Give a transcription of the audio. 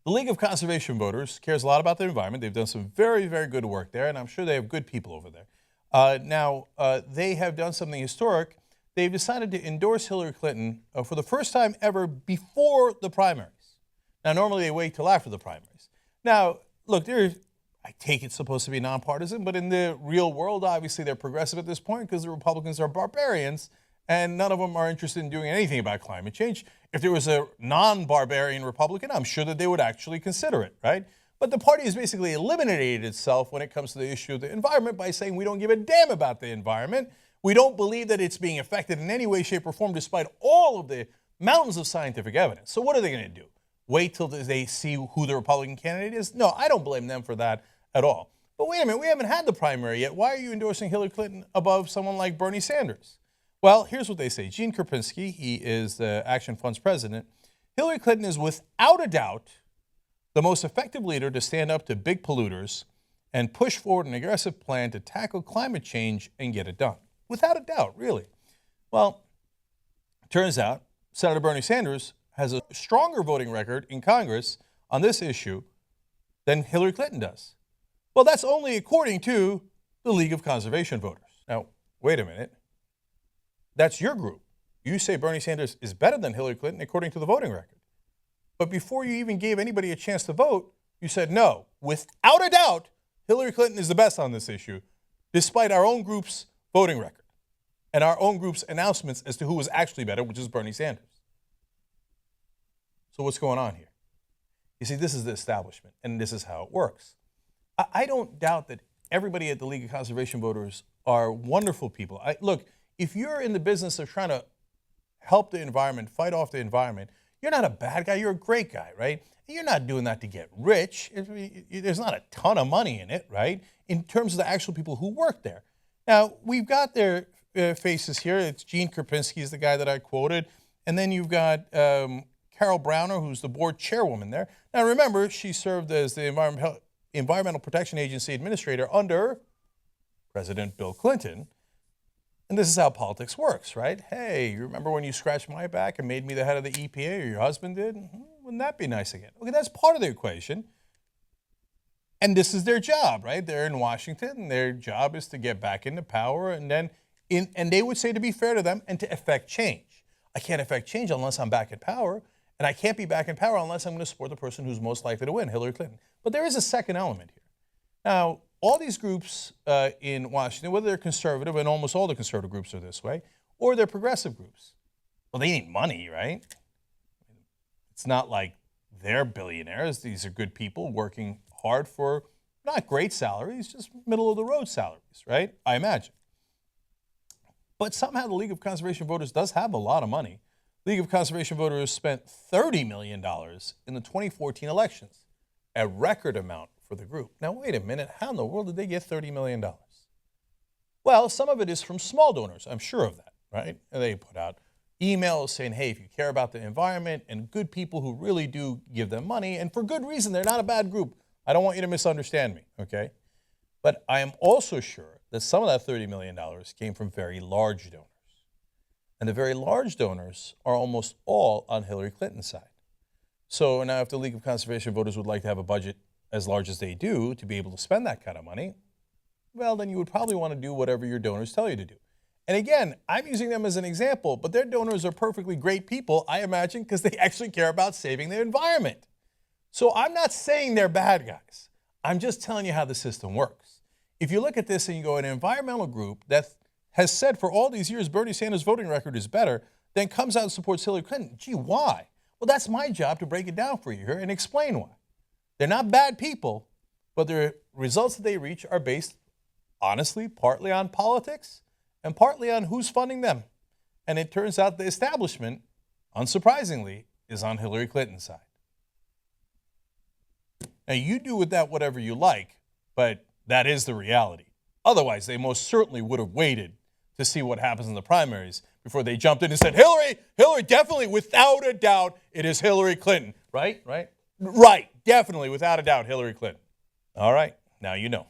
The League of Conservation Voters cares a lot about the environment. They've done some very, very good work there, and I'm sure they have good people over there. They have done something historic. They've decided to endorse Hillary Clinton for the first time ever before the primaries. Now, normally they wait till after the primaries. Now, look, I take it's supposed to be nonpartisan, but in the real world, obviously they're progressive at this point because the Republicans are barbarians, and none of them are interested in doing anything about climate change. If there was a non-barbarian Republican, I'm sure that they would actually consider it, right? But the party has basically eliminated itself when it comes to the issue of the environment by saying we don't give a damn about the environment. We don't believe that it's being affected in any way, shape, or form, despite all of the mountains of scientific evidence. So what are they going to do? Wait till they see who the Republican candidate is? No, I don't blame them for that at all. But wait a minute, we haven't had the primary yet. Why are you endorsing Hillary Clinton above someone like Bernie Sanders? Well, here's what they say. Gene Kropinski, he is the Action Fund's president. Hillary Clinton is without a doubt the most effective leader to stand up to big polluters and push forward an aggressive plan to tackle climate change and get it done. Without a doubt, really. Well, turns out Senator Bernie Sanders has a stronger voting record in Congress on this issue than Hillary Clinton does. Well, that's only according to the League of Conservation Voters. Now, wait a minute. That's your group. You say Bernie Sanders is better than Hillary Clinton according to the voting record. But before you even gave anybody a chance to vote, you said no. Without a doubt, Hillary Clinton is the best on this issue, despite our own group's voting record and our own group's announcements as to who was actually better, which is Bernie Sanders. So what's going on here? You see, this is the establishment, and this is how it works. I don't doubt that everybody at the League of Conservation Voters are wonderful people. Look, if you're in the business of trying to help the environment, fight off the environment, you're not a bad guy, you're a great guy, right? You're not doing that to get rich. There's not a ton of money in it, right? In terms of the actual people who work there. Now, we've got their faces here. It's Gene Kropinski is the guy that I quoted. And then you've got Carol Browner, who's the board chairwoman there. Now, remember, she served as the Environmental Protection Agency administrator under President Bill Clinton. And this is how politics works, right? Hey, you remember when you scratched my back and made me the head of the EPA, or your husband did? Wouldn't that be nice again? Okay, that's part of the equation. And this is their job, right? They're in Washington, and their job is to get back into power, and then and they would say, to be fair to them, and to effect change. I can't effect change unless I'm back in power, and I can't be back in power unless I'm going to support the person who's most likely to win, Hillary Clinton. But there is a second element here. Now, all these groups in Washington, whether they're conservative, and almost all the conservative groups are this way, or they're progressive groups, well, they need money, right? It's not like they're billionaires. These are good people working hard for not great salaries, just middle-of-the-road salaries, right? I imagine. But somehow the League of Conservation Voters does have a lot of money. League of Conservation Voters spent $30 million in the 2014 elections, a record amount for the group. Now, wait a minute. How in the world did they get $30 million? Well, some of it is from small donors. I'm sure of that, right? And they put out emails saying, hey, if you care about the environment, and good people who really do give them money, and for good reason, they're not a bad group. I don't want you to misunderstand me, okay? But I am also sure that some of that $30 million came from very large donors. And the very large donors are almost all on Hillary Clinton's side. So now if the League of Conservation Voters would like to have a budget as large as they do to be able to spend that kind of money, well, then you would probably want to do whatever your donors tell you to do. And again, I'm using them as an example, but their donors are perfectly great people, I imagine, because they actually care about saving the environment. So I'm not saying they're bad guys. I'm just telling you how the system works. If you look at this and you go, an environmental group that has said for all these years Bernie Sanders' voting record is better, then comes out and supports Hillary Clinton. Gee, why? Well, that's my job to break it down for you here and explain why. They're not bad people, but the results that they reach are based, honestly, partly on politics and partly on who's funding them. And it turns out the establishment, unsurprisingly, is on Hillary Clinton's side. Now, you do with that whatever you like, but that is the reality. Otherwise, they most certainly would have waited to see what happens in the primaries before they jumped in and said, Hillary, definitely, without a doubt, it is Hillary Clinton, right? Right, definitely, without a doubt, Hillary Clinton. All right, now you know.